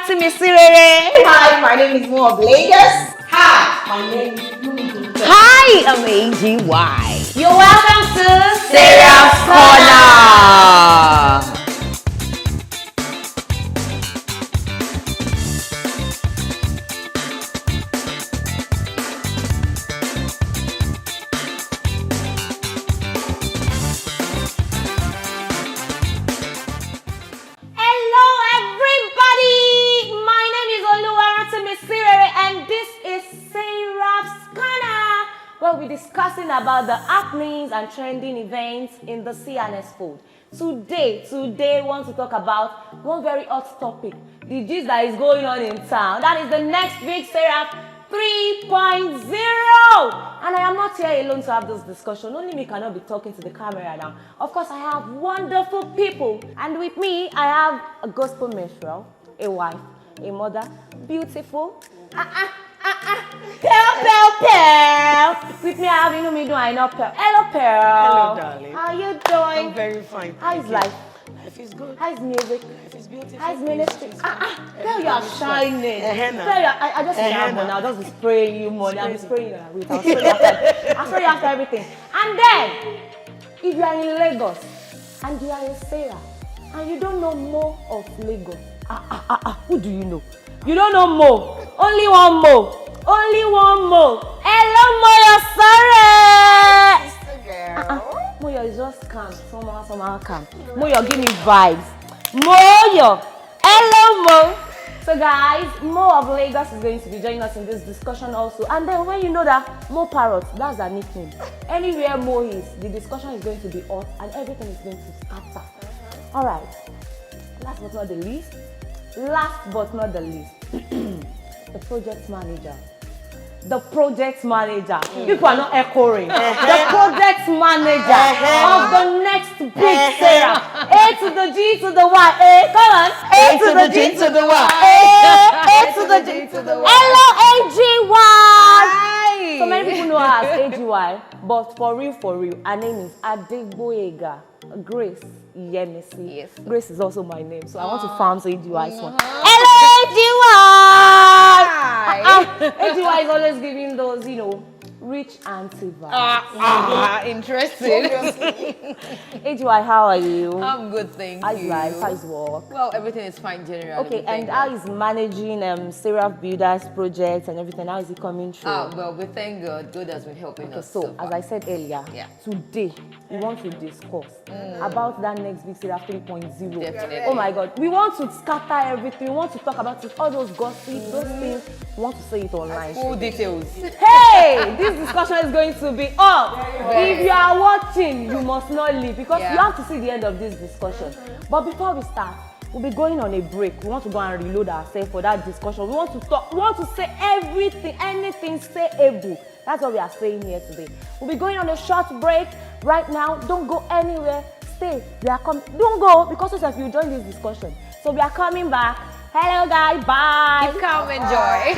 Hi, my name is Mo of Lagos. Hi, my name is Hi, I'm AGY. You're welcome to Seraphs Corner. We'll be discussing about the happenings and trending events in the CNS fold. Today, we want to talk about one very hot topic, the gist that is going on in town. That is the next big Seraph 3.0. And I am not here alone to have this discussion. Only me cannot be talking to the camera now. Of course, I have wonderful people. And with me, I have a gospel minstrel, a wife, a mother, beautiful. Pearl. With me, I have I know Pearl. Hello, Pearl. Hello, darling. How you doing? I'm very fine. How's life? Life is good. How's music? Life is beautiful. How's ministry? Pearl, you are shining. Pearl, I just have one. I'll just be spraying you money. I'll be spraying you with. I'll spray you after everything. And then, if you are in Lagos and you are a Sarah and you don't know more of Lagos, who do you know? You don't know Mo. Only one Mo. Only one Mo. Hello, Moyo. Sorry. Moyo is just calm. Somehow calm. Moyo, give me vibes. Moyo. Hello, Mo. So, guys, Mo of Lagos is going to be joining us in this discussion also. And then when you know that Mo Parrot, that's her nickname. Anywhere Mo is, the discussion is going to be hot and everything is going to scatter. All right. Last but not the least, the project manager. The project manager. People are not echoing. The project manager of the next big Sarah. A to the G to the Y. Come on. A to the G to the Y. A to the G to the Y. Hello, AGY. Hi. So many people know her as AGY, but for real, her name is Adegboyega Grace Yemisi. Yes. Grace is also my name, so I want to farm so AGY's one. Hello, AGY! AGY is always giving those, rich auntie vibes. Interesting. AGY, how are you? I'm good, thank you. How's life? How's work? Well, everything is fine generally. Okay, and how is managing Seraph Builders projects and everything? How is it coming through? Well, we thank God. God has been helping us. So as I said earlier, today we want to discuss about that next big Seraph 3.0. Definitely. Oh my God, we want to scatter everything. We want to talk about it, all those gossip, those things. We want to say it online. Full details. Hey, this discussion is going to be up. If you are watching, you must not leave because you have to see the end of this discussion. But before we start, we'll be going on a break. We want to go and reload ourselves for that discussion. We want to talk. We want to say everything, anything sayable. That's what we are saying here today. We'll be going on a short break right now. Don't go anywhere. Stay. We are coming. Don't go because if you join this discussion. So we are coming back. Hello, guys. Bye. Keep calm, enjoy.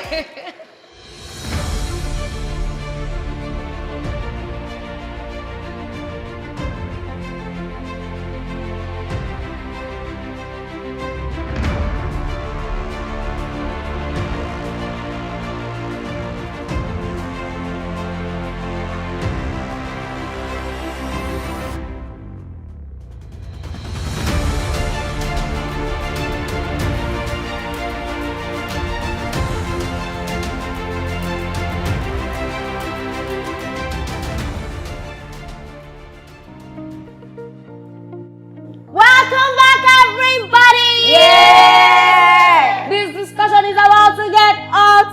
Welcome back, everybody! Yeah! This discussion is about to get hot.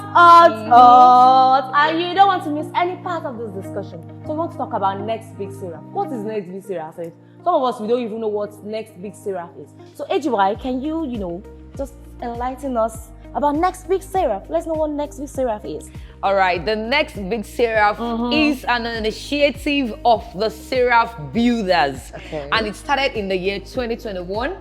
And you don't want to miss any part of this discussion. So we want to talk about next big Seraph. What is next big Seraph? Some of us, we don't even know what next big Seraph is. So AGY, can you, just enlighten us about next big Seraph? Let's know what next big Seraph is. All right, the next big Seraph is an initiative of the Seraph Builders. Okay. And it started in the year 2021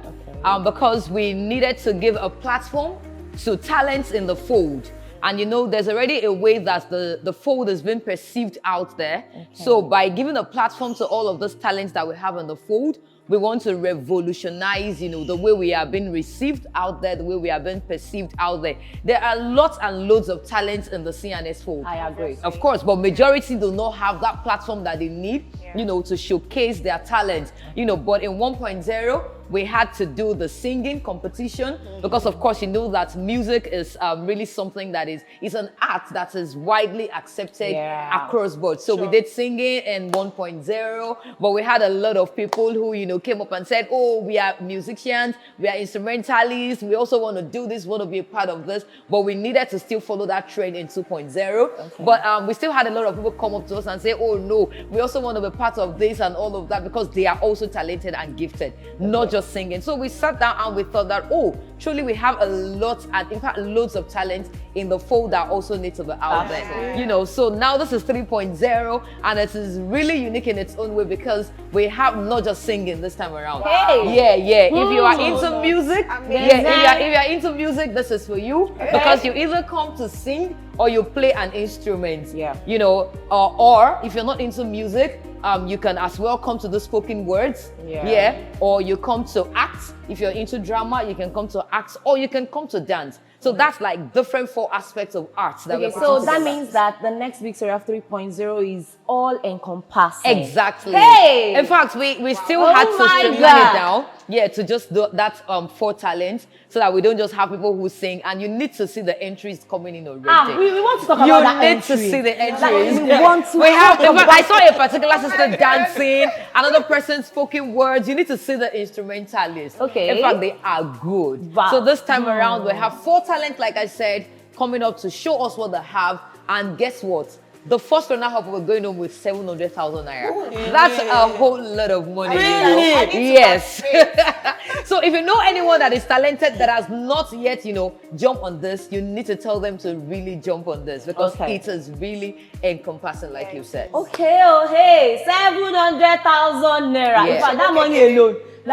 because we needed to give a platform to talents in the fold. And there's already a way that the fold has been perceived out there. Okay. So by giving a platform to all of those talents that we have in the fold, We want to revolutionize, the way we are being received out there, the way we are being perceived out there. There are lots and loads of talents in the CNS fold. I agree. Of course, but majority do not have that platform that they need, to showcase their talent. But in 1.0, we had to do the singing competition because, of course, that music is really something that is an art that is widely accepted across board. So we did singing in 1.0, but we had a lot of people who, came up and said, oh, we are musicians, we are instrumentalists, we also want to do this, want to be a part of this, but we needed to still follow that trend in 2.0. Okay. But we still had a lot of people come up to us and say, oh, no, we also want to be part of this and all of that because they are also talented and gifted, not just singing. So we sat down and we thought that, oh, truly we have a lot, and in fact, loads of talent in the fold that also need to be out there. So now this is 3.0, and it is really unique in its own way because we have not just singing this time around. Hey. Yeah. If you are into music, if you are into music, this is for you because you either come to sing or you play an instrument. Or if you're not into music, you can as well come to the spoken words, or you come to act. If you're into drama, you can come to act, or you can come to dance. So that's like different 4 aspects of arts that we're so that means that the next big Seraph 3.0 is all encompassing. Exactly. Hey! In fact, we still had to streamline it down, to just do that 4 talents, so that we don't just have people who sing, and you need to see the entries coming in already. We want to talk about that You entry. need to see the entries. We want to. We have. In fact, I saw a particular sister dancing, another person spoken words. You need to see the instrumentalists. Okay. In fact, they are good. Wow. So this time around, we have 4 talents, like I said, coming up to show us what they have. And guess what? The first runner-up, we're going home with 700,000 naira. Ooh, That's a whole lot of money. Really? Yes. So if you know anyone that is talented that has not yet, jump on this, you need to tell them to really jump on this because it is really encompassing, like you said. Okay, 700,000 naira. Yeah. In fact, that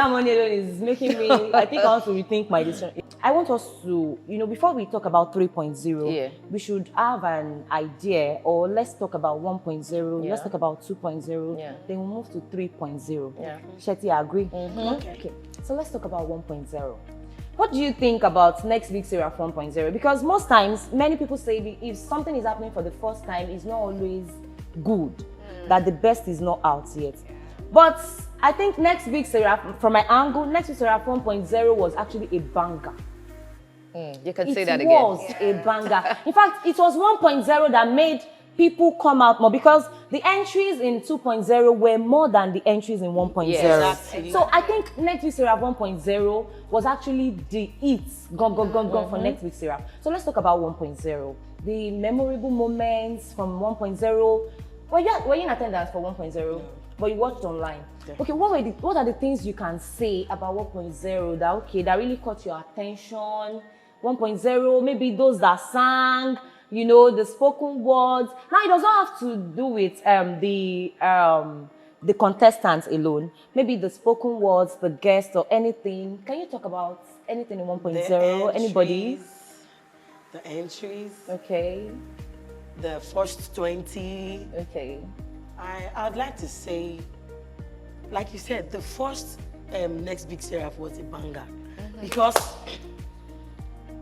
money alone is making me, I think I want to rethink my decision. I want us to, before we talk about 3.0, we should have an idea, or let's talk about 1.0, let's talk about 2.0, then we'll move to 3.0. Shetty, agree? Okay, so let's talk about 1.0. What do you think about next big Seraph 1.0? Because most times, many people say if something is happening for the first time, it's not always good, that the best is not out yet. But I think next big Seraph, from my angle, next big Seraph 1.0 was actually a banger. You can say that again. It was a banger. In fact, it was 1.0 that made people come out more because the entries in 2.0 were more than the entries in 1.0. Yes. So I think next week Seraph 1.0 was actually the gone for next week Seraph. So let's talk about 1.0. The memorable moments from 1.0. Were you in attendance for 1.0? But you watched online. Okay, what are the things you can say about 1.0 that really caught your attention? 1.0, maybe those that sang, the spoken words. Now it does not have to do with the contestants alone. Maybe the spoken words, the guests, or anything. Can you talk about anything in 1.0? Anybody? The entries. Okay. The first 20. Okay. I'd like to say, like you said, the first next big Seraph was a banger because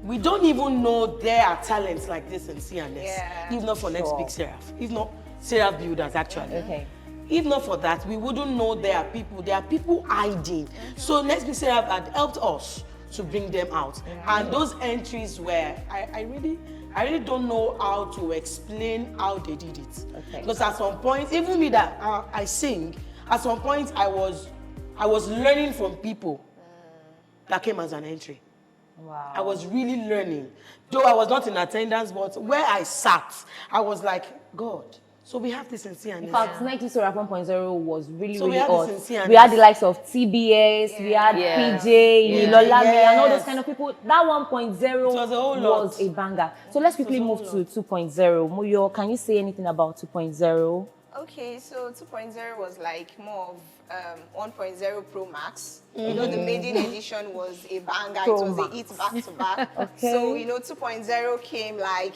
we don't even know there are talents like this in CNS, if not for next big Seraph, if not Seraph builders actually. Okay. If not for that, we wouldn't know there are people hiding. So next big Seraph had helped us to bring them out. And those entries were, I really don't know how to explain how they did it. Okay. Because at some point, even me that I sing, at some point I was learning from people that came as an entry. Wow. I was really learning. Though I was not in attendance, but where I sat, I was like, God, so we have this in CNS. In fact, 90 Seraph 1.0 was really so awesome. We had the likes of TBS, we had PJ, Lolami, and all those kind of people. That 1.0 was a banger. So let's quickly move to 2.0. Muyo, can you say anything about 2.0? Okay, so 2.0 was like more of 1.0 Pro Max. The maiden edition was a banger. It was a hit back to back. So 2.0 came like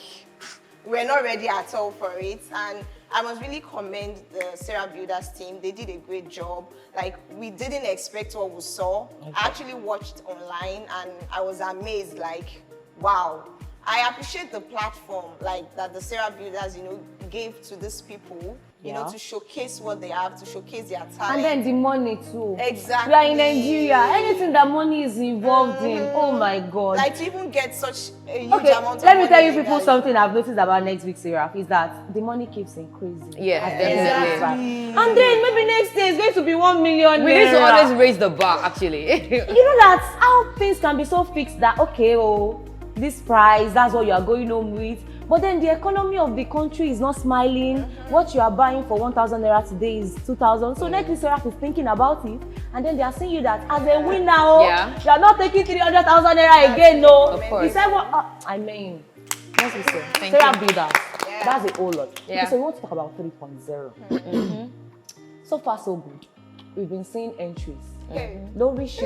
we're not ready at all for it, and I must really commend the Seraph Builders team. They did a great job. Like, we didn't expect what we saw. I actually watched online and I was amazed, like, wow. I appreciate the platform, like, that the Seraph Builders, gave to these people, you know, to showcase what they have, to showcase their talent. And then the money too. Exactly. We are in Nigeria. Anything that money is involved in, oh my God. Like, to even get such a huge Okay, amount of let me money tell you people legally. something I've noticed about next week Seraph is that the money keeps increasing. Yeah, As definitely. the years pass by. And then maybe next year it's going to be 1 million. We need to naira. always raise the bar, actually. You know that's how things can be so fixed that okay, oh, this price, that's what you are going home with. But then the economy of the country is not smiling. What you are buying for 1,000 naira today is 2,000. So next week Seraph is thinking about it, and then they are seeing you that as a winner, oh, you are not taking 300,000 naira again, no. Of course. You said what? I mean, let's listen. Thank Seraph you. Builders, that's a whole lot. Yeah. Okay, so we want to talk about 3.0. So far, so good. We've been seeing entries. Don't rishi,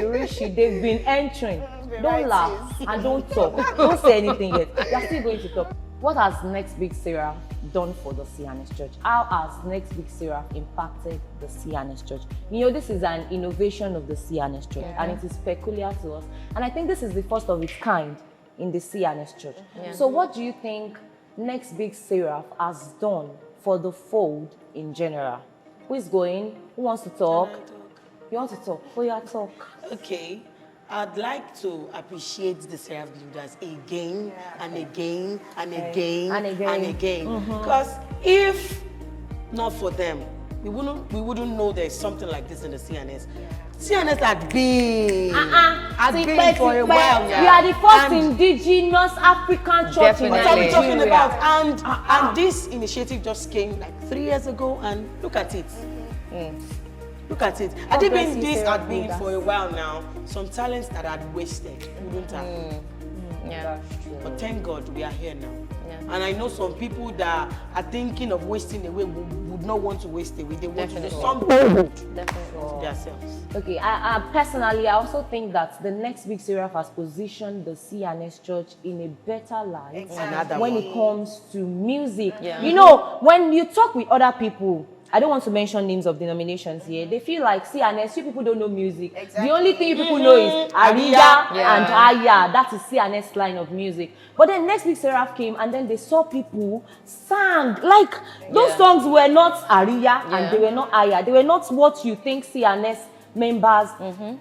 they've been entering. Don't laugh and don't talk. Don't say anything yet. They are still going to talk. What has Next Big Seraph done for the CNS Church? How has Next Big Seraph impacted the CNS Church? You know, this is an innovation of the CNS Church, and it is peculiar to us. And I think this is the first of its kind in the CNS Church. So what do you think Next Big Seraph has done for the fold in general? Who is going? Who wants to talk? You want to talk? Oh, yeah, talk. Okay. I'd like to appreciate the Seraph Builders again and again and again And again. and again. Because if not for them, we wouldn't know there's something like this in the CNS. CNS had been for a while now. We are the first And indigenous African church in what are we Definitely. talking Nigeria. about? And this initiative just came like 3 years ago, and look at it. Look at it. I think bless when you, this Sarah had been Builders. for a while now, some talents that had wasted wouldn't have. Yeah. But thank God we are here now. Yeah. And I know some people that are thinking of wasting away would not want to waste away. They want to do Definitely. something good to Definitely. themselves. Okay, I personally, I also think that the Next Big Seraph has positioned the CNS Church in a better light Another when one. it comes to music. Yeah. You know, when you talk with other people, I don't want to mention names of denominations here. They feel like CNS, you people don't know music. Exactly. The only thing you people know is Ariya and Aya. That is CNS line of music. But then Next Big Seraph came and then they saw people sang. Like, those songs were not Ariya and they were not Aya. They were not what you think CNS members.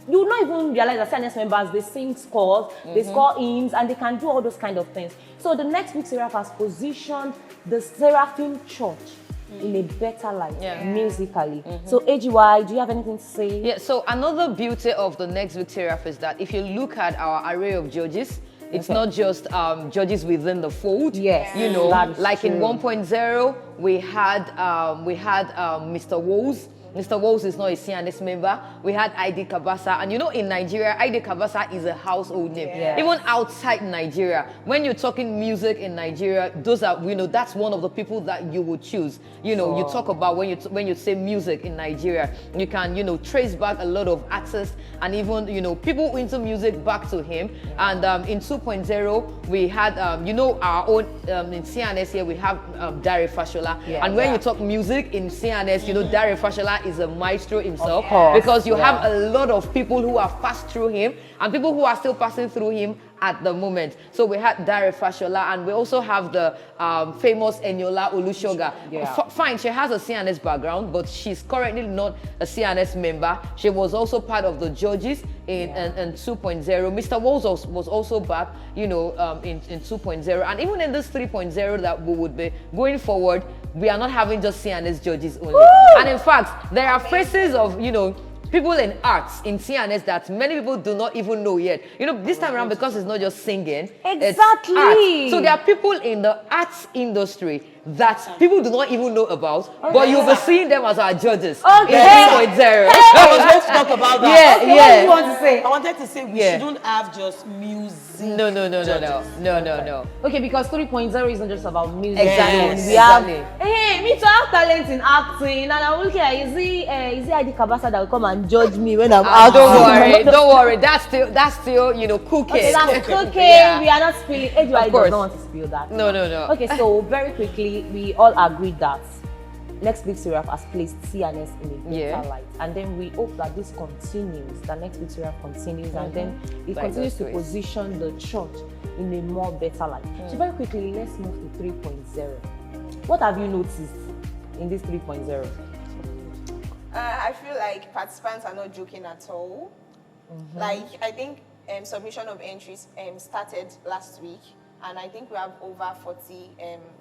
You will not even realize that CNS members, they sing scores, they score hymns, and they can do all those kind of things. So the Next Big Seraph has positioned the Seraphim Church in a better light musically. So AGY, do you have anything to say? Yeah, so another beauty of the Next Big Seraph is that if you look at our array of judges, it's not just judges within the fold. Yes, you know, that is like in true. 1.0, we had Mr. Woes. Mr. Woes is not a CNS member. We had ID Kabasa, and you know, in Nigeria, ID Kabasa is a household name. Yes. Even outside Nigeria, when you're talking music in Nigeria, those are, you know, that's one of the people that you would choose. You know, you talk about when you say music in Nigeria, you can, you know, trace back a lot of artists and even, you know, people into music back to him. And in 2.0, we had, you know, our own in CNS here we have Dare Fashola. And when you talk music in CNS, you know, Dare Fashola is a maestro himself, because you have a lot of people who have passed through him and people who are still passing through him at the moment. So we had Dare Fashola, and we also have the famous Eniola Olushoga. Fine, she has a CNS background, but she's currently not a CNS member. She was also part of the judges in 2.0. Mr. Walls was also back, you know, in 2.0. And even in this 3.0 that we would be going forward, we are not having just CNS judges only. Woo! And in fact, there are faces of, you know, people in arts, in CNS, that many people do not even know yet. You know, this time around, because it's not just singing, it's Exactly. art. So there are people in the arts industry that people do not even know about, but you'll be seeing them as our judges in 2.0. I was going to talk about that. Okay, what do you want to say? I wanted to say we shouldn't have just music. No. Okay, because 3.0 isn't just about music. Exactly. We have, Exactly. hey, me too, I have talent in acting, and I will care, is it ID Kabasa that will come and judge me when I'm acting? Don't worry. That's still, you know, cool Okay, kids. that's okay. Yeah. We are not spilling. AGY does course. not want to spill that. No. Okay, so very quickly, we all agree that Next Big Seraph has placed CNS in a better Yeah. light. And then we hope that this continues, that Next Big Seraph continues, and then it By continues God's to grace. position the church in a more better light. So very quickly, let's move to 3.0. What have you noticed in this 3.0? I feel like participants are not joking at all. Like, I think submission of entries started last week, and I think we have over 40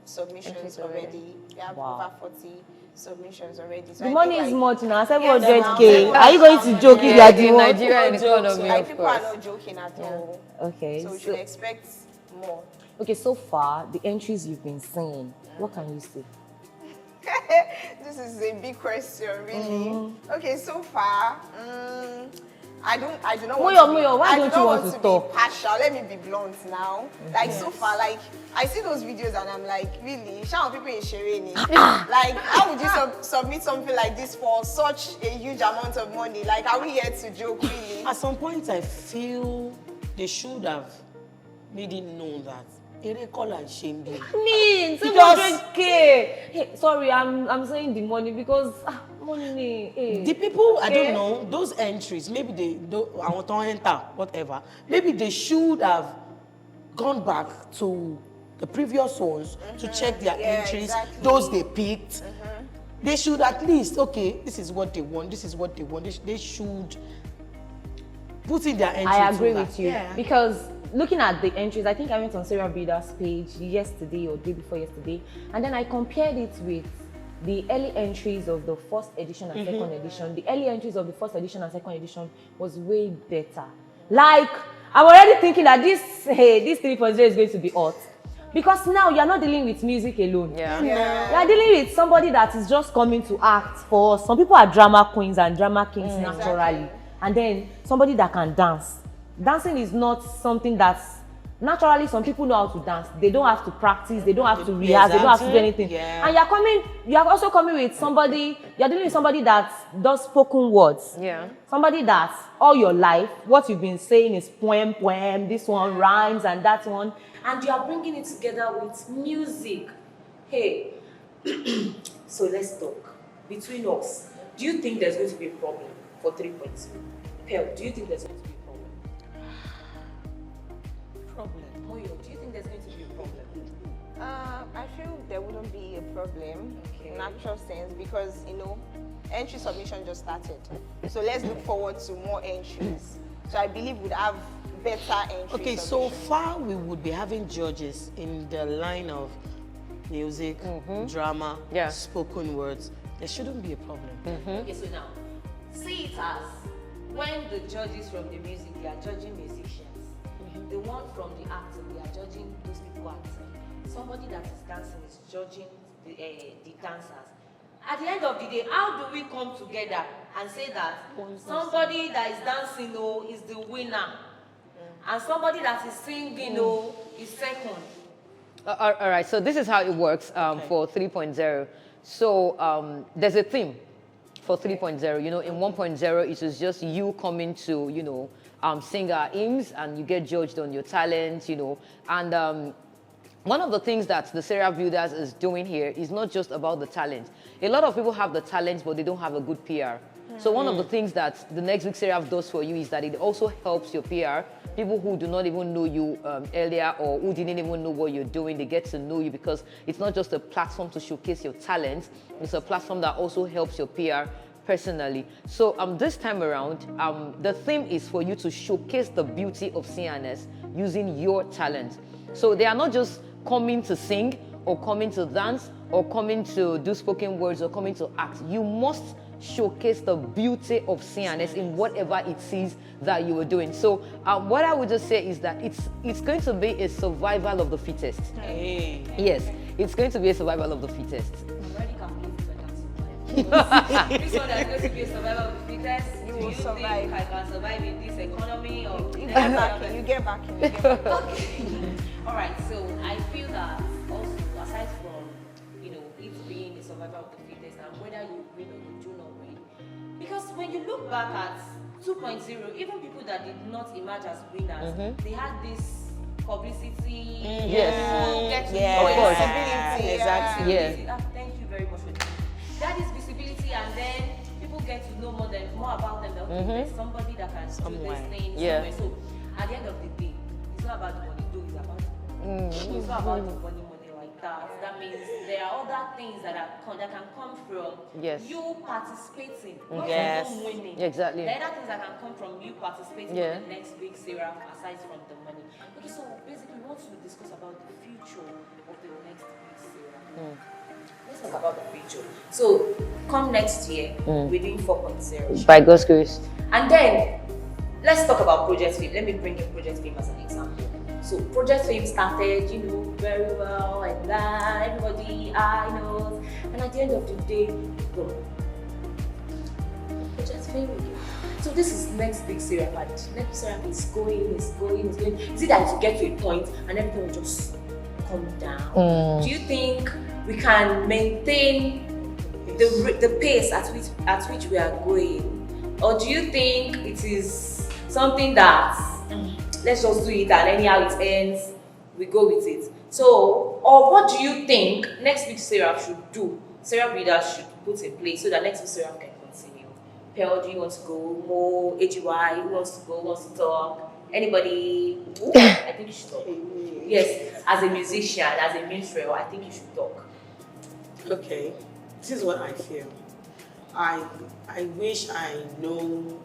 submissions Entries already. already. We have Wow. over 40 submissions already. So The I money think, is like, much now, Yes, 700K. now, Are you going to joke if you Yeah, are in the one? Nigerian economy, like of people are course. not joking at all. Okay. So we So, should expect more. okay, so far, the entries you've been seeing, what can you say? This is a big question, really. Okay, so far, I do not want Moyo, to be, Moyo, why I don't do you not want want to to talk? be partial. Let me be blunt now. Like so far, like I see those videos and I'm like, really, some people in Shereni. Like, how would you submit something like this for such a huge amount of money? Like, are we here to joke, really? At some point, I feel they should have made it known that Erekola and Shembi. Me, Because- 700K. Hey, sorry, I'm saying the money because money. Hey. The people, I Okay. don't know, those entries, maybe they don't, I want to enter, whatever. Maybe they should have gone back to the previous ones to check their Yeah, entries, exactly. those they picked. They should at least, okay, this is what they want, this is what they want. They should put in their entries. I agree so that- with you Yeah. because looking at the entries, I think I went on Sarah Builder's page yesterday or day before yesterday, and then I compared it with the early entries of the first edition and second edition. The early entries of the first edition and second edition was way better. Like, I'm already thinking that this 3.0 is going to be hot. Because now you're not dealing with music alone. Yeah. You're dealing with somebody that is just coming to act for us. Some people are drama queens and drama kings naturally. And then somebody that can dance. Dancing is not something that's naturally some people know how to dance. They don't have to practice, they don't have to rehearse, they don't have to do anything. Yeah. And you're also coming with somebody, you're dealing with somebody that does spoken words. Yeah. Somebody that all your life, what you've been saying is poem, this one rhymes and that one. And you are bringing it together with music. Hey, so let's talk. Between us, do you think there's going to be a problem for 3.0? Pearl, do you think there's going to be a problem? Moyo, do you think there's going to be a problem? I feel there wouldn't be a problem in actual sense because, entry submission just started. So let's look forward to more entries. So I believe we'd have better entries. Okay, so far we would be having judges in the line of music, drama, Yeah. spoken words. There shouldn't be a problem. Okay, so now, see it as when the judges from the music, they are judging musicians. The one from the acting, they are judging those people acting. Somebody that is dancing is judging the dancers. At the end of the day, how do we come together and say that somebody that is dancing is the winner and somebody that is singing is second? All right, so this is how it works for 3.0. So there's a theme for 3.0. In 1.0, it was just you coming to, sing our hymns and you get judged on your talent, And one of the things that the Seraph Builders is doing here is not just about the talent. A lot of people have the talent, but they don't have a good PR. So one of the things that the Next Week Seraph does for you is that it also helps your PR. People who do not even know you earlier or who didn't even know what you're doing, they get to know you because it's not just a platform to showcase your talent. It's a platform that also helps your PR personally. So this time around, the theme is for you to showcase the beauty of CNS using your talent. So they are not just coming to sing or coming to dance or coming to do spoken words or coming to act. You must showcase the beauty of CNS in whatever it is that you are doing. So what I would just say is that it's going to be a survival of the fittest. Hey. Yes, it's going to be a survival of the fittest. I'm already calculating if I can survive. This one that's going to be a survival of the fittest. You Do will you survive. think I can survive in this economy or You get back in, you get back in, you get back in. Okay. All right. So I feel that also aside from it being a survival of the fittest and whether you win or you do not win, because when you look back at 2.0, even people that did not emerge as winners, they had this publicity. Yes. Get to Yeah. know Of course. visibility. Exactly. Yeah. Thank you very much for that. know more about them. Okay, there's somebody that can do this thing somewhere. So at the end of the day, it's not about the money, though. It's about the money. It's not about the money like that. That means there are other things that can come from you participating, not from winning. Exactly. There are other things that can come from you participating in the next big Seraph aside from the money. Okay, so basically, we want to discuss about the future of the next big Seraph. Let's talk about the future. So, come next year, we're doing 4.0. By God's grace. And then, let's talk about Project Fame. Let me bring in Project Fame as an example. So, Project Fame started, very well and that. Everybody knows. And at the end of the day, Project Fame again. So this is next big Seraph, and next Seraph is going. Is it that you get to a point and everything will just come down? Do you think we can maintain the pace at which we are going, or do you think it is something that let's just do it and anyhow it ends, we go with it? So, or what do you think next big Seraph should do? Seraph leaders should put in place so that next big Seraph can continue. Pearl, do you want to go? Mo, AGY, who wants to go? Who wants to talk? Anybody? I think you should talk. Yes, as a musician, as a minstrel, I think you should talk. Okay, this is what I feel. I wish I know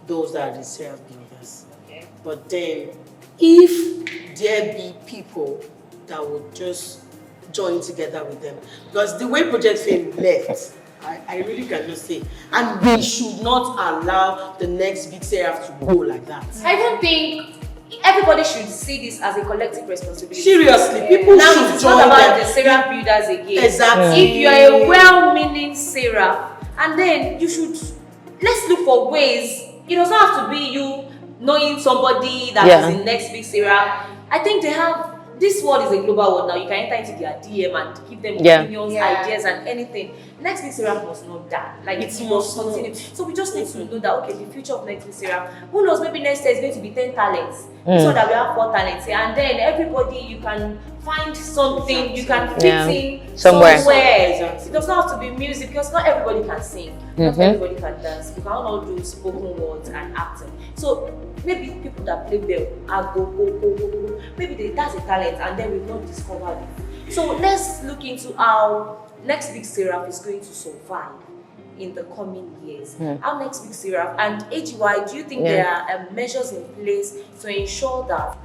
those that are the Seraph builders. Okay. But then, if there be people that would just join together with them, because the way Project Fame left, I really cannot say, and we should not allow the next big Seraph to go like that. I don't think everybody should see this as a collective responsibility. Seriously, people now should it's join not about them. the Seraph builders again. Exactly. If you are a well-meaning Seraph, and then you should, let's look for ways. It does not have to be you knowing somebody that is in next big Seraph. I think they have. This world is a global world now. You can enter into their DM and give them opinions, ideas, and anything. Next big Seraph must not die. Like it must continue. So we just need to know that the future of next big Seraph. Who knows? Maybe next year is going to be 10 talents. So that we have 4 talents here, and then everybody you can find something you can fit in somewhere. It does not have to be music because not everybody can sing. Not everybody can dance. We can all do spoken words and acting. So maybe people that play bell go. Maybe that's a talent, and then we've not discovered it. So let's look into how next big Seraph is going to survive in the coming years. How next big Seraph and AGY, do you think there are measures in place to ensure that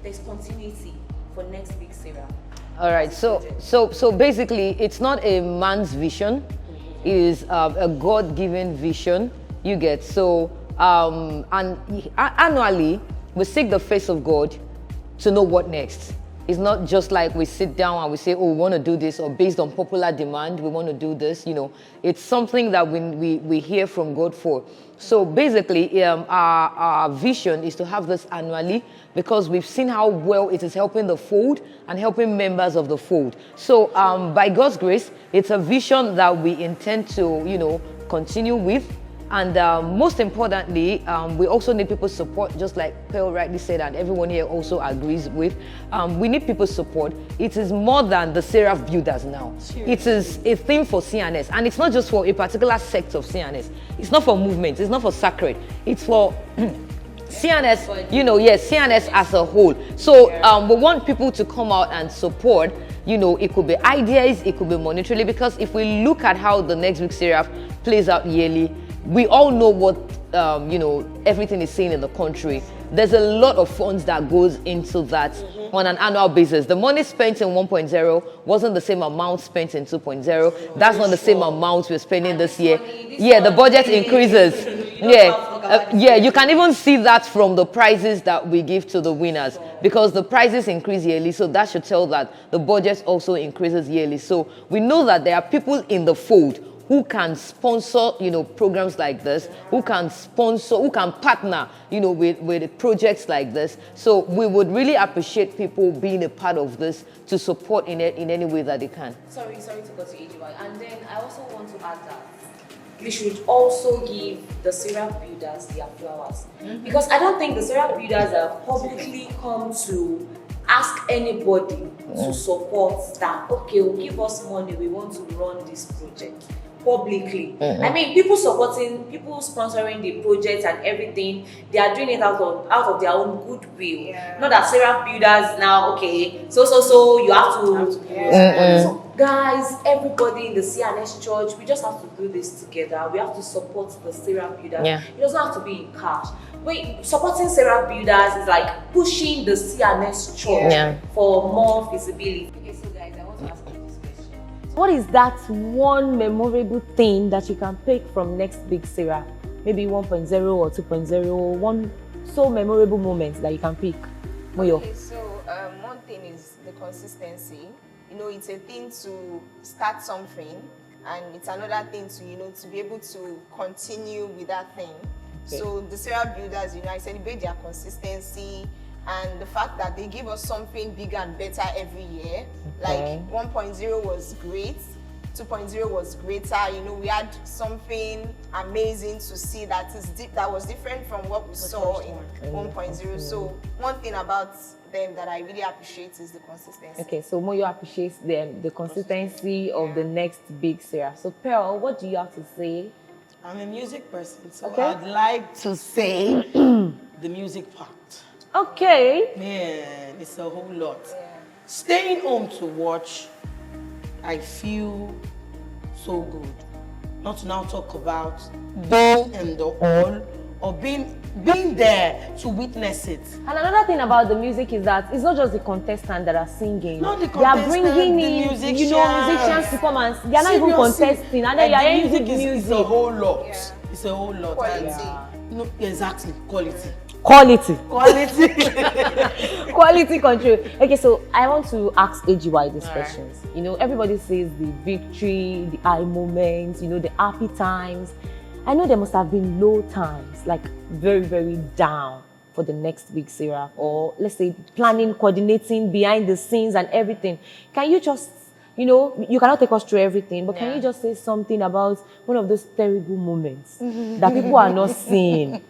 there's continuity for next big Seraph? All right, so basically, it's not a man's vision; it is a God-given vision. You get so, and annually we seek the face of God to know what next. It's not just like we sit down and we say, oh, we want to do this, or based on popular demand, we want to do this. It's something that we hear from God for. So basically, our vision is to have this annually because we've seen how well it is helping the fold and helping members of the fold. So by God's grace, it's a vision that we intend to, continue with. And most importantly, we also need people's support, just like Pearl rightly said, and everyone here also agrees with. We need people's support. It is more than the Seraph builders now. Seriously. It is a thing for CNS, and it's not just for a particular sect of CNS. It's not for movements. It's not for sacred. It's for CNS, CNS as a whole. So we want people to come out and support. It could be ideas, it could be monetarily, because if we look at how the next big Seraph plays out yearly, we all know what everything is saying in the country. There's a lot of funds that goes into that on an annual basis. The money spent in 1.0 wasn't the same amount spent in 2.0. That's not the same amount we're spending this year. The budget increases. You can even see that from the prizes that we give to the winners, because the prizes increase yearly. So that should tell that the budget also increases yearly. So we know that there are people in the fold who can sponsor, programs like this, who can partner, with projects like this. So we would really appreciate people being a part of this to support in any way that they can. Sorry to go to AGY. And then I also want to add that we should also give the Seraph builders their flowers. Because I don't think the Seraph builders have publicly come to ask anybody to support that, okay, give us money, we want to run this project. publicly. I mean, people sponsoring the project and everything, they are doing it out of their own goodwill. Not that Seraph Builders now, okay, so you have to so guys, everybody in the CNS church, we just have to do this together. We have to support the Seraph Builders. It doesn't have to be in cash. Wait, supporting Seraph Builders is like pushing the CNS church for more visibility. Okay, so guys, I want to ask you this question. What is that one memorable thing that you can pick from next big Seraph? Maybe 1.0 or 2.0, one so memorable moment that you can pick. Moyo. Okay, so one thing is the consistency. You know, it's a thing to start something, and it's another thing to, you know, to be able to continue with that thing. Okay. So the Seraph Builders, you know, I celebrate their consistency and the fact that they give us something bigger and better every year. Okay. Like 1.0 was great, 2.0 was greater. You know, we had something amazing to see that was different from what we saw in 1.0. So one thing about them that I really appreciate is the consistency. Okay, so Moyo appreciates the consistency of the next big Seraph. So Pearl, what do you have to say? I'm a music person, so I'd like to say the music part. Okay. Man, it's a whole lot. Staying home to watch, I feel so good. Not to now talk about being in the hall or being there to witness it. And another thing about the music is that it's not just the contestants that are singing. Not the they are bringing the in, musicians. you know, musicians to come and they are not even contesting. And then you are hearing good music. It's a whole lot. Yeah. It's a whole lot. Quality. No, exactly. Quality. Quality. Quality. Quality control. Okay, so I want to ask AGY these questions. You know, everybody says the victory, the high moments, you know, the happy times. I know there must have been low times, like very, very down for the next big Seraph, or let's say planning, coordinating behind the scenes and everything. Can you just, you know, you cannot take us through everything, but can you just say something about one of those terrible moments that people are not seeing?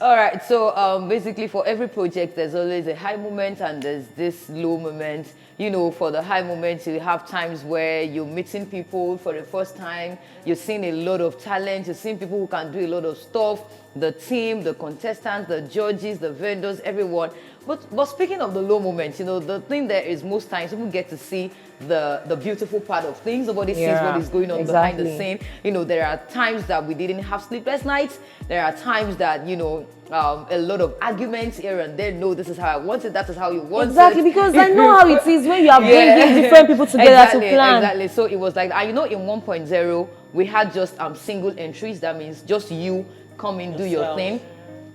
All right, so basically for every project, there's always a high moment and there's this low moment. You know, for the high moments, you have times where you're meeting people for the first time, you're seeing a lot of talent, you're seeing people who can do a lot of stuff, the team, the contestants, the judges, the vendors, everyone. But speaking of the low moments, you know, the thing there is most times people get to see the beautiful part of things. Nobody sees what is going on behind the scene. You know, there are times that we didn't have sleepless nights. There are times that, you know, a lot of arguments here and there. No, this is how I want it. That is how you want it. Exactly, because I know how it is when you are bringing different people together to plan. Exactly. So it was like, you know, in 1.0, we had just single entries. That means just you come in, do your thing.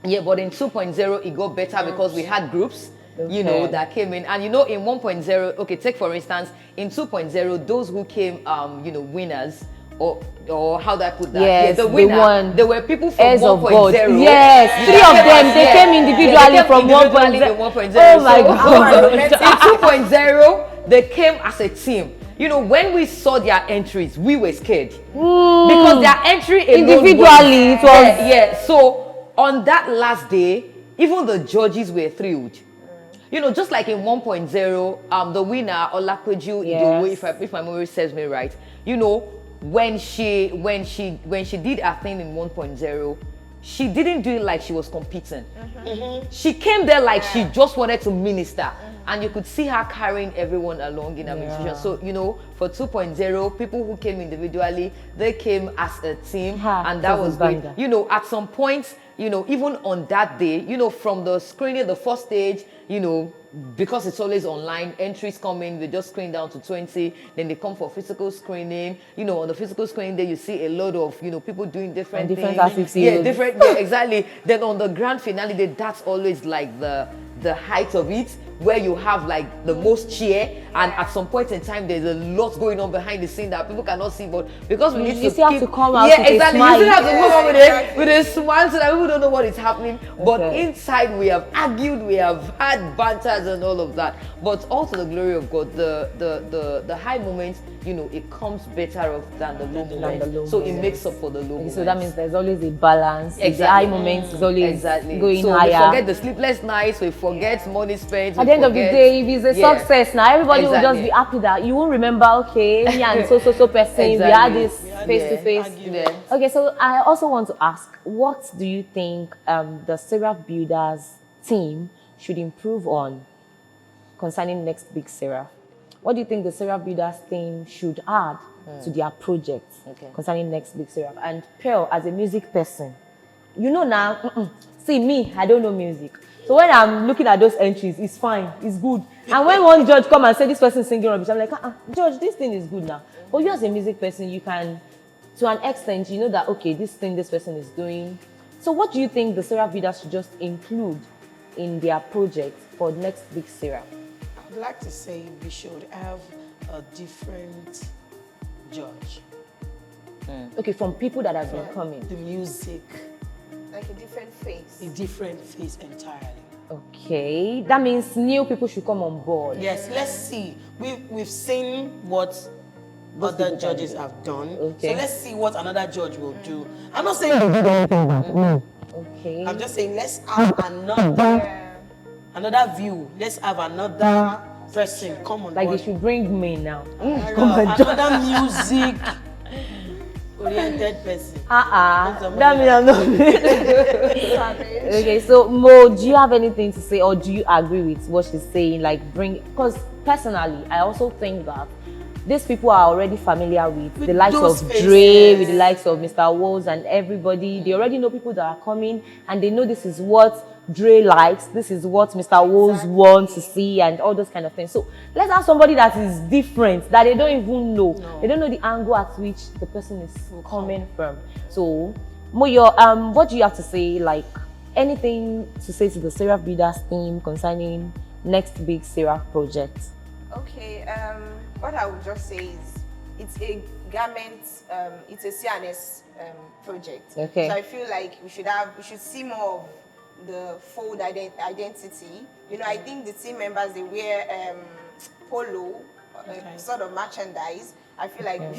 Yeah, but in 2.0, it got better because we had groups, you know, that came in. And, you know, in 1.0, okay, take for instance, in 2.0, those who came, you know, winners, or how do I put that? Yes, the winner, there were people from 1.0. Yes, three of them, they came individually from 1.0. Oh my God. In 2.0, they came as a team. You know, when we saw their entries, we were scared. Because their entry individually, it was... So, on that last day, even the judges were thrilled. You know, just like in 1.0, the winner, Olakweju, if my memory serves me right, you know, when she did her thing in 1.0, she didn't do it like she was competing. She came there like she just wanted to minister. And you could see her carrying everyone along in administration. So, you know, for 2.0, people who came individually, they came as a team. And that was great. You know, at some point, you know, even on that day, you know, from the screening, the first stage, you know, because it's always online, entries come in, they just screen down to 20, then they come for physical screening. You know, on the physical screening day, you see a lot of, you know, people doing different things. Exactly. Then on the grand finale day, that's always like the height of it, where you have like the most cheer, and at some point in time there's a lot going on behind the scene that people cannot see, but because we need to still have to come out with a smile. You still have to come out with a smile so that people don't know what is happening. But inside we have argued, we have had banters and all of that. But all to the glory of God, the high moments, you know, it comes better off than the low moments. So it makes up for the low moments. So that means there's always a balance. The high moments is always going so higher. We forget the sleepless nights, we forget money spent. At the end of the day, if it's a success now, everybody will just be happy that you won't remember, okay, me and so person, we had this face to face. Argument. Okay, so I also want to ask, what do you think the Seraph Builders team should improve on concerning Next Big Seraph? What do you think the Seraph Builders team should add to their project concerning Next Big Seraph? And Pearl, as a music person, you know now, see me, I don't know music. So when I'm looking at those entries, it's fine, it's good. And when one judge come and say this person singing rubbish, I'm like, Judge, this thing is good now. But you as a music person, you can, to an extent, you know that, okay, this thing this person is doing. So what do you think the Seraph Builders should just include in their project for Next Big Seraph? I'd like to say we should have a different judge. Okay, from people that have been coming. The music, Like a different face. a different face entirely. Okay, that means new people should come on board. Yes, let's see. We've seen what other judges have done. Okay. So let's see what another judge will do. I'm not saying they did anything bad. No. Okay. I'm just saying let's have another view. Let's have another person come on Like board. they should bring me now. Another music oriented person. That means I'm not. Okay, so Mo, do you have anything to say, or do you agree with what she's saying? Like because personally, I also think that these people are already familiar with the likes those of faces. Dre, with the likes of Mr. Wolves and everybody. They already know people that are coming, and they know this is what Dre likes, this is what Mr. Wolves wants to see, and all those kind of things. So let's have somebody that is different, that they don't even know. They don't know the angle at which the person is coming from. So Moyo, what do you have to say? Like anything to say to the Seraph Builders team concerning Next Big Seraph project? Okay, what I would just say is it's a garment, it's a CNS project. Okay. So I feel like we should see more of the fold identity. You know, I think the team members, they wear polo, sort of merchandise. I feel like we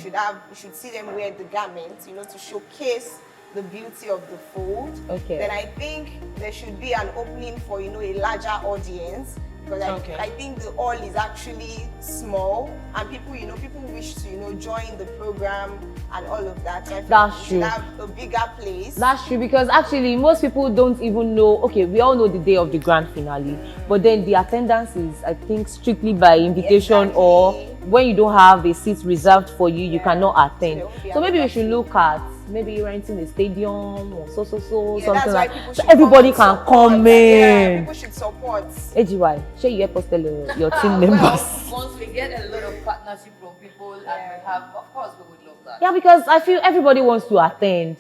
should see them wear the garment, you know, to showcase the beauty of the fold. Okay. Then I think there should be an opening for, you know, a larger audience. Because I think the hall is actually small, and people, you know, people wish to, you know, join the program and all of that. So I feel That's we true. should have a bigger place. That's true, because actually most people don't even know. Okay, we all know the day of the grand finale, but then the attendance is, I think, strictly by invitation, or when you don't have a seat reserved for you, you cannot attend. So maybe we should look at maybe renting a stadium or something that's why like people so should everybody come can and come support. Yeah, in. people should support. AGY, share your post tell your team members. Once we get a lot of partnership from people and we have, of course, we would love that. Yeah, because I feel everybody wants to attend.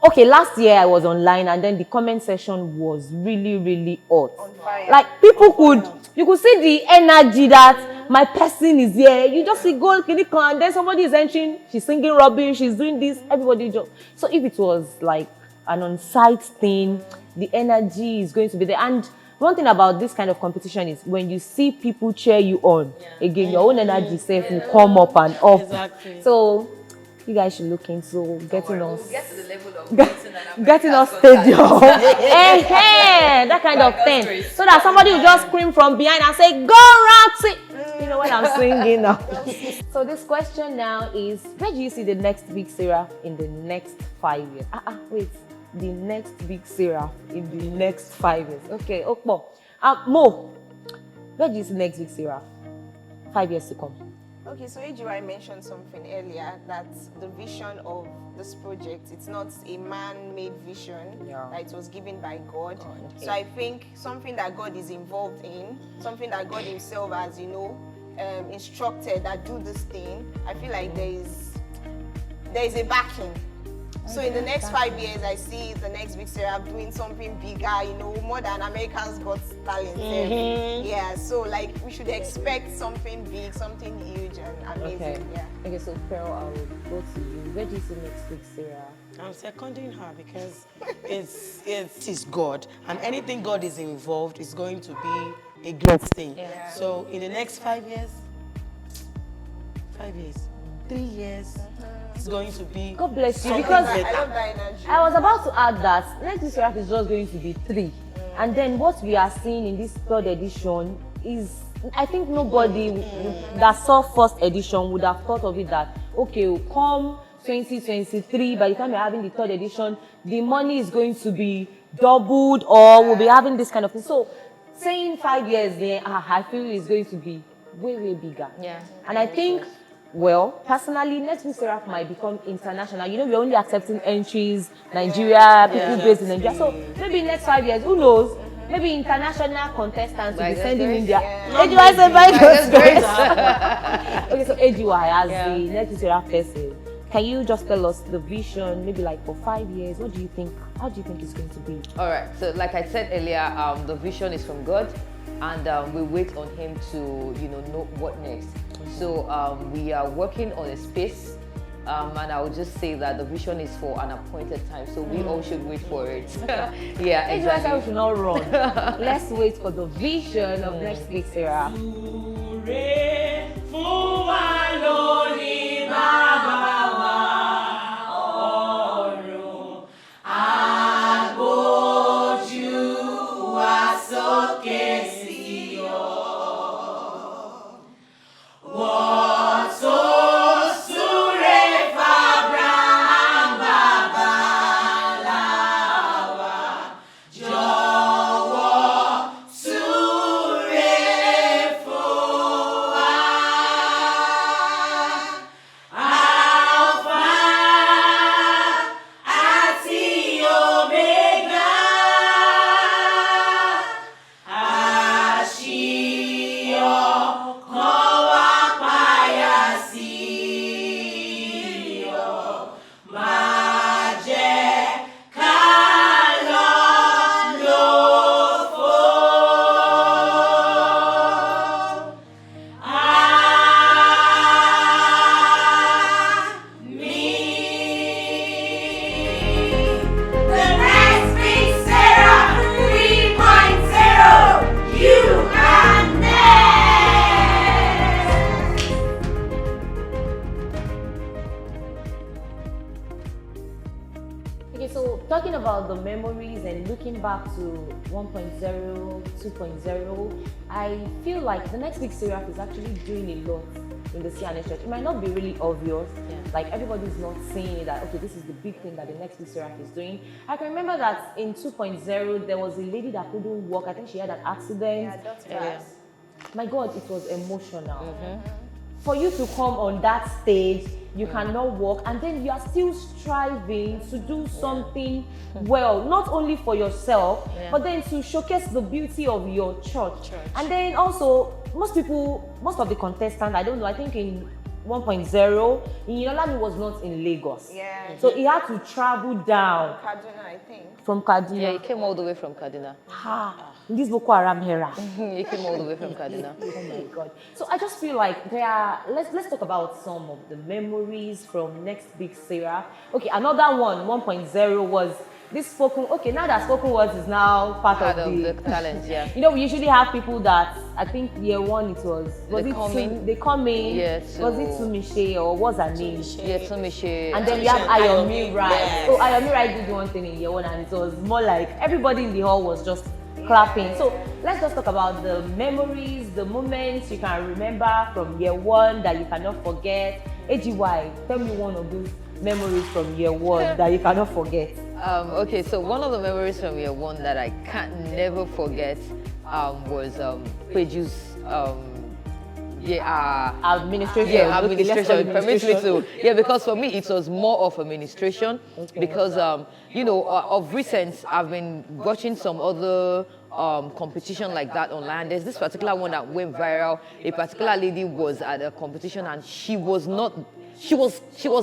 Okay, last year I was online, and then the comment section was really, really hot. On fire. Like you could see the energy that my person is here. You just see goal, and then somebody is entering, she's singing rubbish, she's doing this, everybody just. So if it was like an on-site thing, the energy is going to be there. And one thing about this kind of competition is when you see people cheer you on, again, your own energy self will come up and up. Exactly. So you guys should look into getting us. We'll get to the level of Getting us stadium. That kind of thing. So that somebody will just scream from behind and say, "Go Roxy!" You know what I'm singing now. So this question now is, where do you see the next big Seraph in the next 5 years? Wait. The next big Seraph in the next 5 years. Okay, Okpo. Mo, where do you see the next big Seraph 5 years to come? Okay, so AGY mentioned something earlier, that the vision of this project, it's not a man-made vision, that it was given by God. Okay. So I think something that God is involved in, something that God himself has, you know, instructed that do this thing, I feel like there is a backing. So in the next 5 years, I see the next big Seraph doing something bigger, you know, more than America's Got Talent. Yeah, so like we should expect something big, something huge and amazing. Okay. Yeah. Okay, so Pearl, I will go to you. Where do you see next big Seraph? I'm seconding her because it is God, and anything God is involved is going to be a great thing. Yeah. So in the next 5 years, 3 years, it's going to be. God bless you, something because better. I love that energy. I was about to add that next big Seraph is just going to be 3. And then what we are seeing in this 3rd edition is, I think nobody that saw 1st edition would have thought of it that, okay, we'll come 2023, by the time we're having the third edition, the money is going to be doubled, or we'll be having this kind of thing. So saying 5 years there, I feel it's going to be way, way bigger. Yeah. And I think, well, personally, Next Big Seraph might become international. You know, we're only accepting entries, Nigeria, people based in Nigeria. So maybe in next 5 years, who knows? Maybe international contestants will be sending in their AGY said by Okay, so AGY as the Next Big Seraph person, can you just tell us the vision, maybe like for 5 years? What do you think? How do you think it's going to be? All right. So, like I said earlier, the vision is from God, and we wait on Him to, know what next. So, we are working on a space, and I would just say that the vision is for an appointed time. So we all should wait for it. Yeah, exactly. We should not run. Let's wait for the vision of Next Big Seraph. Talking about the memories and looking back to 1.0, 2.0, I feel like the Next Big Seraph is actually doing a lot in the CNS church. It might not be really obvious, like everybody's not seeing it that, okay, this is the big thing that the Next Big Seraph is doing. I can remember that in 2.0, there was a lady that couldn't walk. I think she had an accident. My God, it was emotional. For you to come on that stage, you cannot walk, and then you are still striving to do something well, not only for yourself, but then to showcase the beauty of your church. And then also, most of the contestants, I don't know, I think in 1.0, Inolami was not in Lagos. So he had to travel down. Kaduna, I think. From Kaduna. Yeah, he came all the way from Kaduna. In this Boko Haram era. He came all the way from Kaduna. Oh my God. So I just feel like let's talk about some of the memories from Next Big Seraph. Okay, another one, 1.0 was this spoken, now that spoken words is now part of the talent, we usually have people that, I think year one they come in. Yes. Was it Tumishe or what's her name? Yeah, Tumishe. And then we have Ayomi Rai. So Ayomi Rai did one thing in year one, and it was more like everybody in the hall was just clapping. So let's just talk about the memories, the moments you can remember from year one that you cannot forget. AGY, tell me one of those memories from year one that you cannot forget. Okay, so one of the memories from year one that I can't never forget was Peju's administration. Administration. Because for me it was more of administration because of recent I've been watching some other competition like that online. There's this particular one that went viral. A particular lady was at a competition and she was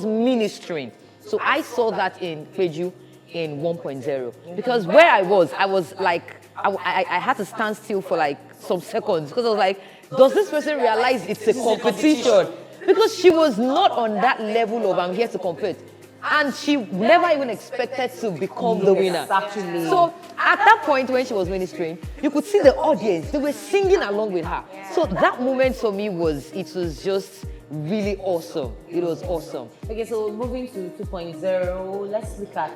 ministering. So I saw that in Peju in 1.0 because where I was like I had to stand still for like some seconds because I was like, does this person realize it's a competition? Because she was not on that level of I'm here to compete. And she never even expected to become the winner. Actually. So at that point when she was ministering, you could see the audience, they were singing along with her. So that moment for me was just really awesome. It was awesome. Okay, so moving to 2.0, let's look at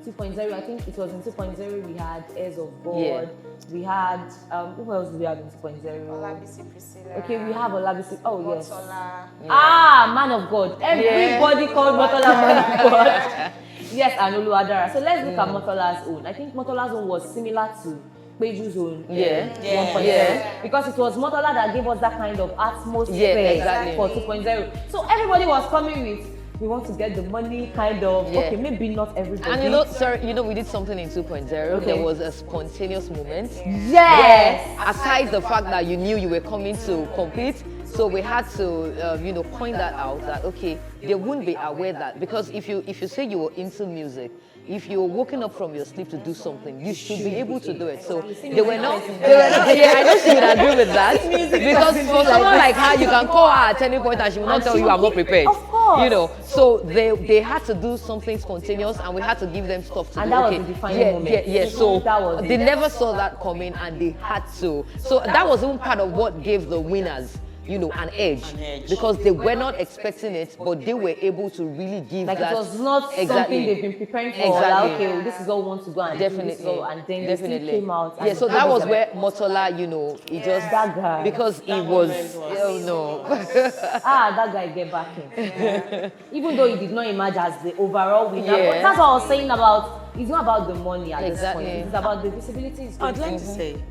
2.0. I think it was in 2.0 we had Heirs of God. We had, who else do we have in 2.0? Olabisi Priscilla. Okay, we have Olabisi. Oh, yes. Motola. Ah, man of God. Everybody called Motola man of God. Yes, and Oluwadara. So let's look at Motola's own. I think Motola's own was similar to Peju's own. 1.0. Because it was Motola that gave us that kind of atmosphere for 2.0. So everybody was coming with, we want to get the money, kind of. Okay, maybe not everybody. And you know, sir, you know, we did something in 2.0. There was a spontaneous moment. Yes. Aside the fact that you knew you were coming to compete, so we had to, you know, point that out that okay, they wouldn't be aware that because if you say you were into music, if you're waking up from your sleep to do something, you should be able to do it. So they were not. Yeah, I know she would agree with that because for someone like her, you can call her at any point and she will not tell you I'm not prepared. Of course. You know, so they had to do something spontaneous and we had to give them stuff to And do. that was the defining moment. Yeah. So That was they never saw that coming and they had to. So that was even part of what gave the winners, you know, an edge because they were not expecting it, but they were able to really give Like that. it was not something they've been preparing for. Like, okay, well, this is what we want to go and do. This is all, and then it still came out. Yeah, so that was where Motola, you know, he just That guy. because he was, oh no. That guy get back in. Even though he did not emerge as the overall winner, but that's what I was saying about. It's not about the money at this point. It's about the visibility. I'd like to say,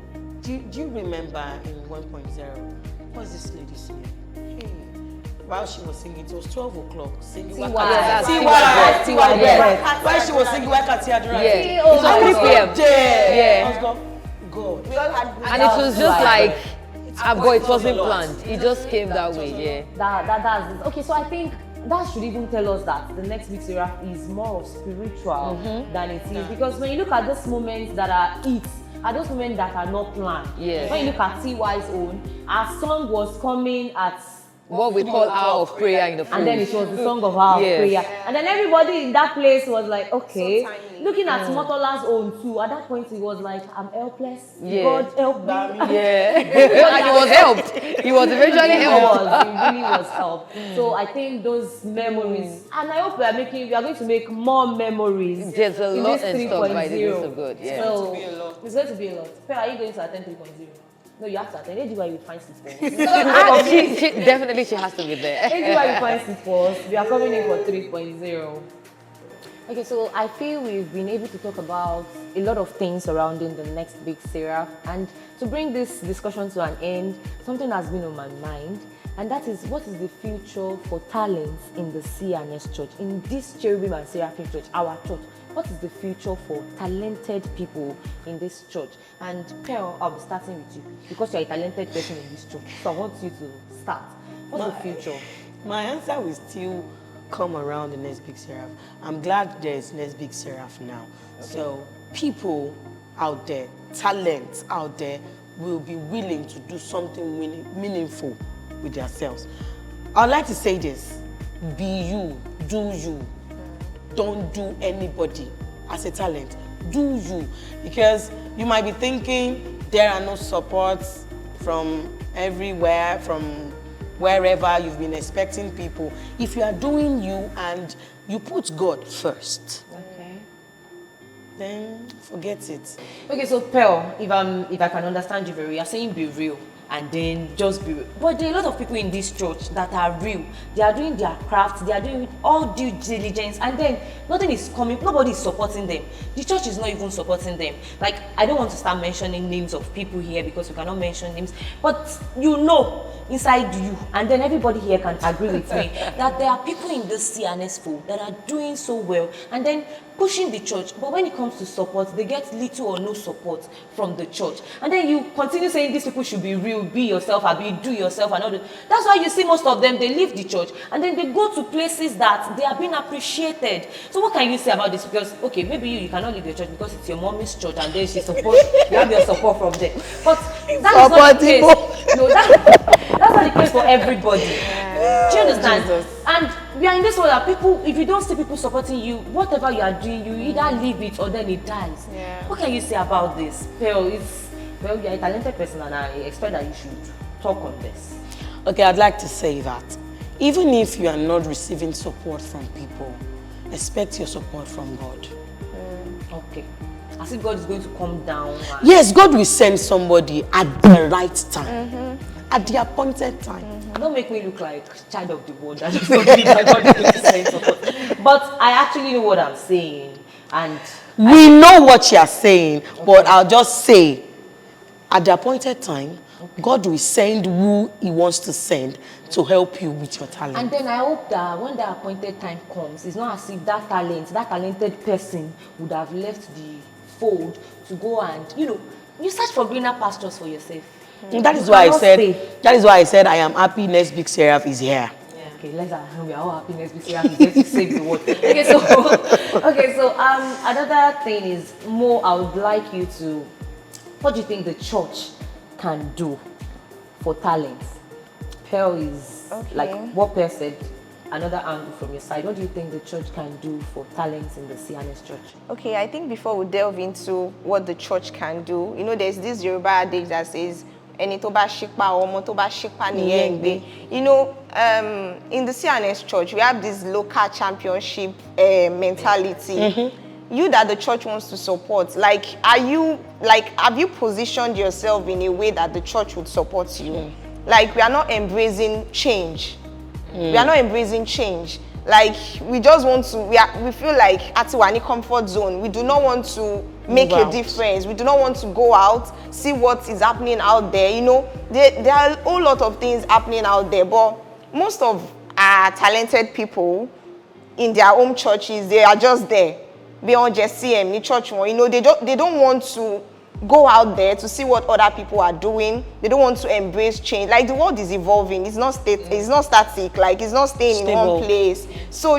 do you remember in 1.0? What's this lady singing? Hey, while she was singing, it was 12 o'clock. Singing Tiwa. While she was singing Wakati Adura. It was 3 p.m. I was going, God. We all had And it was just like, boy, it wasn't planned. It just came that way, That's okay. So I think that should even tell us that the next big Seraph is more of spiritual than it is, because when you look at those moments that are those moments that are not planned. Yes. When you look at TY's own, our song was coming at what we call hour of prayer in the and then it was the song of our prayer. And then everybody in that place was like, okay. So tiny. Looking at Motola's own too, at that point he was like, I'm helpless. Yeah. God help me. and he was helped. He was eventually helped. He really was helped. So I think those memories, and I hope we are going to make more memories. There's a in lot this in store by the grace 3.0. of God. Yeah. So it's going to be a lot. Pei, are you going to attend 3.0? No, you have to attend. AGY will find seats for us. she definitely she has to be there. AGY will find seats for us. We are coming in for 3.0. Okay, so I feel we've been able to talk about a lot of things surrounding the next big Seraph, and to bring this discussion to an end, something has been on my mind, and that is, what is the future for talents in the CNS Church, in this Cherubim and Seraphim Church, our church? What is the future for talented people in this church? And Pearl, I'll be starting with you because you're a talented person in this church, so I want you to start. What's the future? My answer will still come around the next big Seraph. I'm glad there's next big Seraph now. Okay. So people out there, talents out there, will be willing to do something meaningful with themselves. I'd like to say this: be you, do you. Don't do anybody as a talent. Do you, because you might be thinking there are no supports from everywhere, from wherever you've been expecting people. If you are doing you and you put God first, then forget it. Okay, so Pearl, if I can understand you very well, you're saying be real and then just be real. But there are a lot of people in this church that are real. They are doing their craft, they are doing with all due diligence, and then nothing is coming, nobody is supporting them. The church is not even supporting them. Like, I don't want to start mentioning names of people here because we cannot mention names, but you know, inside you, and then everybody here can agree with me, that there are people in this CNS fold that are doing so well, and then pushing the church, but when it comes to support, they get little or no support from the church. And then you continue saying these people should be real, be yourself, do yourself, and all that. That's why you see most of them, they leave the church and then they go to places that they are being appreciated. So what can you say about this? Because, okay, maybe you cannot leave your church because it's your mommy's church and then she's supposed, you have your support from them. But that is not the case. No, that's not the case for everybody. Do you understand? Jesus. And we are in this world that people, if you don't see people supporting you, whatever you are doing, you either leave it or then it dies. Yeah. What can you say about this? Pearl, you're a talented person and I expect that you should talk on this. Okay, I'd like to say that even if you are not receiving support from people, expect your support from God. Okay. as if God is going to come down. And Yes, God will send somebody at the right time, at the appointed time. don't make me look like child of the world. I just don't believe that God is going to send support. But I actually know what I'm saying, and We know what you are saying, but I'll just say, at the appointed time, God will send who He wants to send to help you with your talent. And then I hope that when the appointed time comes, it's not as if that talented person would have left the fold to go and, you search for greener pastures for yourself. That is You why I cannot said. stay. That is why I said I am happy. Next big Seraph is here. Okay, let's we are all happy next week. We have to save the world. Okay, so another thing is more. I would like you to. What do you think the church can do for talents? Pearl is like what Pearl said. Another angle from your side. What do you think the church can do for talents in the CNS church? Okay, I think before we delve into what the church can do, there's this Yoruba adage that says, "Ẹni tó bá ṣípá, ọmọ tó bá ṣípá nìyẹn ń gbé." In the CNS church, we have this local championship mentality. You that the church wants to support, have you positioned yourself in a way that the church would support you? Like, we are not embracing change. We are not embracing change. Like, we just want to, we feel like at our comfort zone. We do not want to make a difference. We do not want to go out, see what is happening out there. There are a whole lot of things happening out there, but most of our talented people in their home churches, they are just there. Beyond just CM, the church one, they don't want to go out there to see what other people are doing. They don't want to embrace change. Like, the world is evolving. It's not it's not static. Like, it's not staying in one place. So,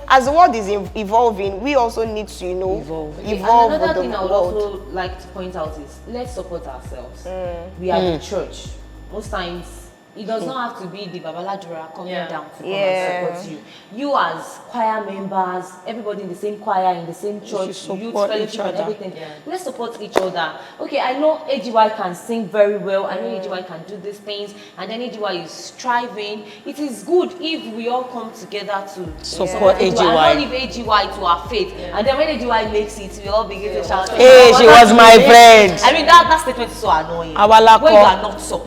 as the world is evolving, we also need to, evolve Okay, with another the thing I would world. also like to point out is let's support ourselves. We are the church. Most times, it does not have to be the Babaladura coming down to come and support you. You as choir members, everybody in the same choir, in the same church, youth support fellowship each and other. everything. Let's support each other. Okay, I know AGY can sing very well. I know AGY can do these things. And then AGY is striving. It is good if we all come together to Support and AGY. not leave AGY to our faith. And then when AGY makes it, we all begin to shout. Hey, she was my friend. I mean, that statement is so annoying. Awalako. When you are not so.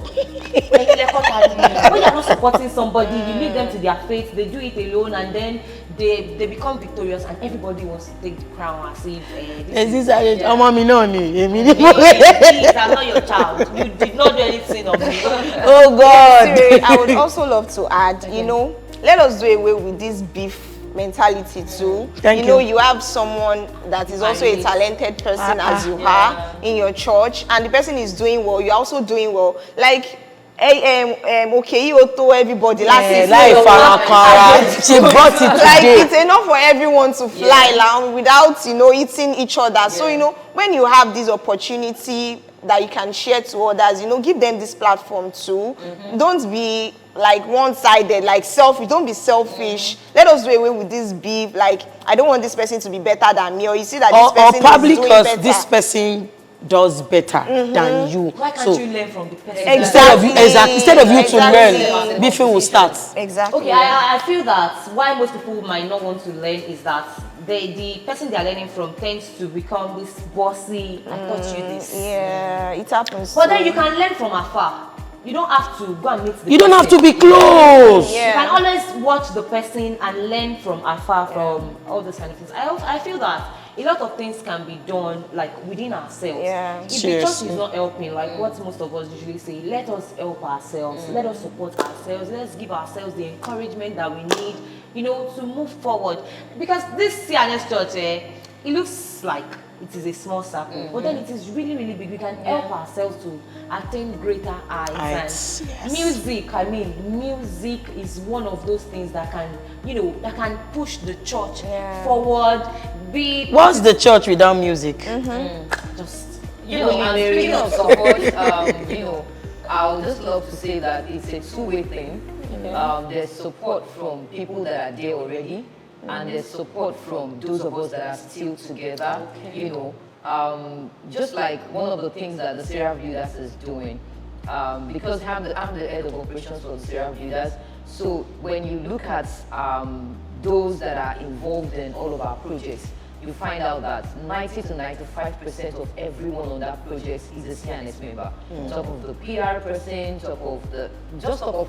When you are not supporting somebody, you leave them to their fate, they do it alone, and then they become victorious, and everybody wants to take the crown as if Please, I'm not your child. You did not do anything of me. Oh God. I would also love to add, let us do away with this beef mentality too. Thank you. You have someone that is also a talented person as you are in your church, and the person is doing well, you're also doing well. Like, okay, you to everybody. She brought it Like, today. it's enough for everyone to fly along without, eating each other. So, when you have this opportunity that you can share to others, give them this platform too. Don't be like one-sided, like selfish. Don't be selfish. Let us do away with this beef. Like, I don't want this person to be better than me, or you see that this person or probably is doing because better. this person does better than you. Why can't you learn from the person? Instead of you to Exactly. learn, beefing will start. Exactly. Okay, I feel that why most people might not want to learn is that the person they are learning from tends to become this bossy, I taught you this. Yeah, it happens. But then you can learn from afar. You don't have to go and meet the You don't have to person. be close. You can always watch the person and learn from afar from all those kind of things. I feel that a lot of things can be done like within ourselves. Yeah. If the church is not helping, like what most of us usually say, let us help ourselves, let us support ourselves, let's give ourselves the encouragement that we need, to move forward. Because this CNS church, it looks like it is a small circle, but then it is really, really big. We can help ourselves to attain greater heights. And music is one of those things that can, that can push the church forward. What's the church without music? Just and speaking of support, I would just love to say that it's a two-way thing. There's support from people that are there already, and there's support from those of us that are still together. Just like one of the things that the Seraph Builders is doing, because I'm the head of operations for the Seraph Builders. So when you look at those that are involved in all of our projects, you find out that 90 to 95% of everyone on that project is a CNS member. Top of the PR person, top of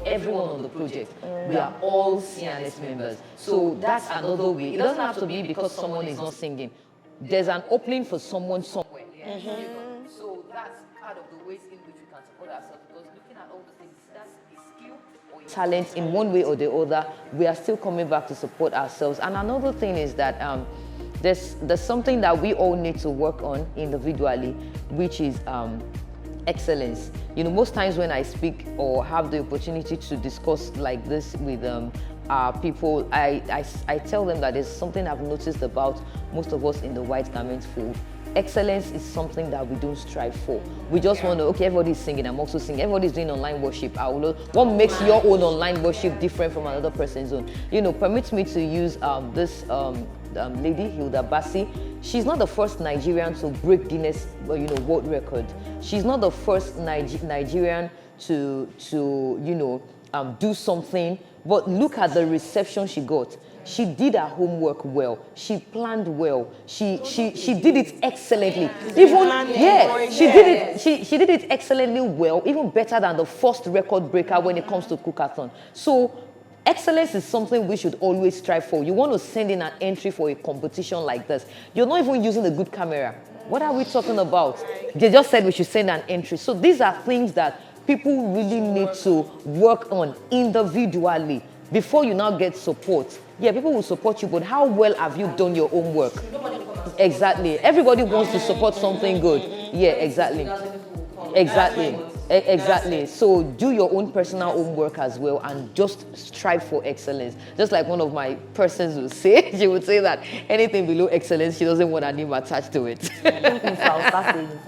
everyone on the project. We are all CNS members. So that's another way. It doesn't have to be because someone is not singing. There's an opening for someone somewhere. So that's part of the ways in which we can support ourselves, because looking at all the things, that's a skill or talent in one way or the other, we are still coming back to support ourselves. And another thing is that there's something that we all need to work on individually, which is excellence. You know, most times when I speak or have the opportunity to discuss like this with people, I tell them that there's something I've noticed about most of us in the white garment field. Excellence is something that we don't strive for. We just want to, okay, everybody's singing, I'm also singing. Everybody's doing online worship. What makes your own online worship different from another person's own? You know, permit me to use this lady, Hilda Bassi. She's not the first Nigerian to break Guinness, world record. She's not the first Nigerian to do something. But look at the reception she got. She did her homework well. She planned well. She did it excellently. She did it excellently well, even better than the first record breaker when it comes to cookathon. So excellence is something we should always strive for. You want to send in an entry for a competition like this. You're not even using a good camera. What are we talking about? They just said we should send an entry. So these are things that people really need to work on individually before you now get support. Yeah, people will support you, but how well have you done your own work? Exactly. Everybody wants to support something good. Yeah, exactly. Exactly. So do your own personal homework as well and just strive for excellence. Just like one of my persons would say, she would say that anything below excellence, she doesn't want her name attached to it.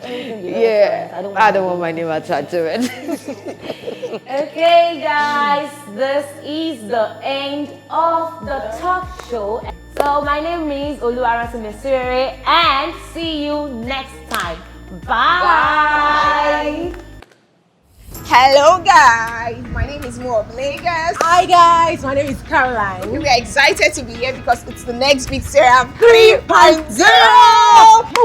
Yeah, I don't want my name attached to it. Okay, guys, this is the end of the talk show. So my name is Oluwaratumisire, and see you next time. Bye. Hello guys, my name is Mo of Lagos. Hi guys, my name is Caroline. We are excited to be here because it's the next big Seraph 3.0.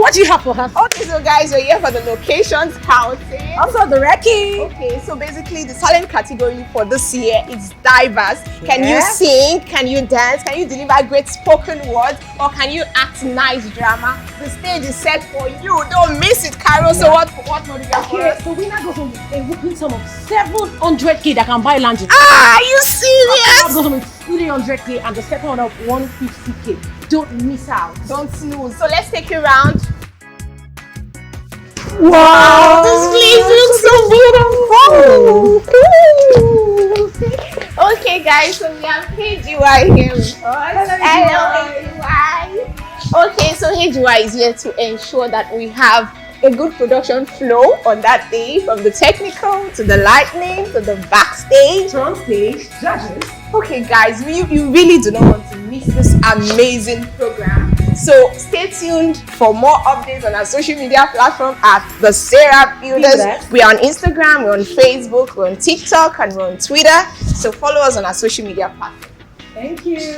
What do you have for her? Okay, so guys, we're here for the location scouting. Also the Reiki. Okay, so basically the talent category for this year is diverse. Can you sing? Can you dance? Can you deliver great spoken words? Or can you act nice drama? The stage is set for you. Don't miss it, Carol. So what more do you have for us? So winner goes home with a whooping sum of 700k that can buy lunch. Are you serious? Goes home with 300k and the second one of 150k. Don't miss out. Don't snooze. So let's take you around. Wow, this place looks so beautiful. Okay, guys, so we have HGY here with us. Hello, HGY. Okay, so HGY is here to ensure that we have a good production flow on that day, from the technical to the lightning to the backstage. Front stage, judges. Okay, guys, you really do not want to miss this amazing program. So stay tuned for more updates on our social media platform at the Seraph Builders. We are on Instagram, we're on Facebook, we're on TikTok, and we're on Twitter. So follow us on our social media platform. Thank you.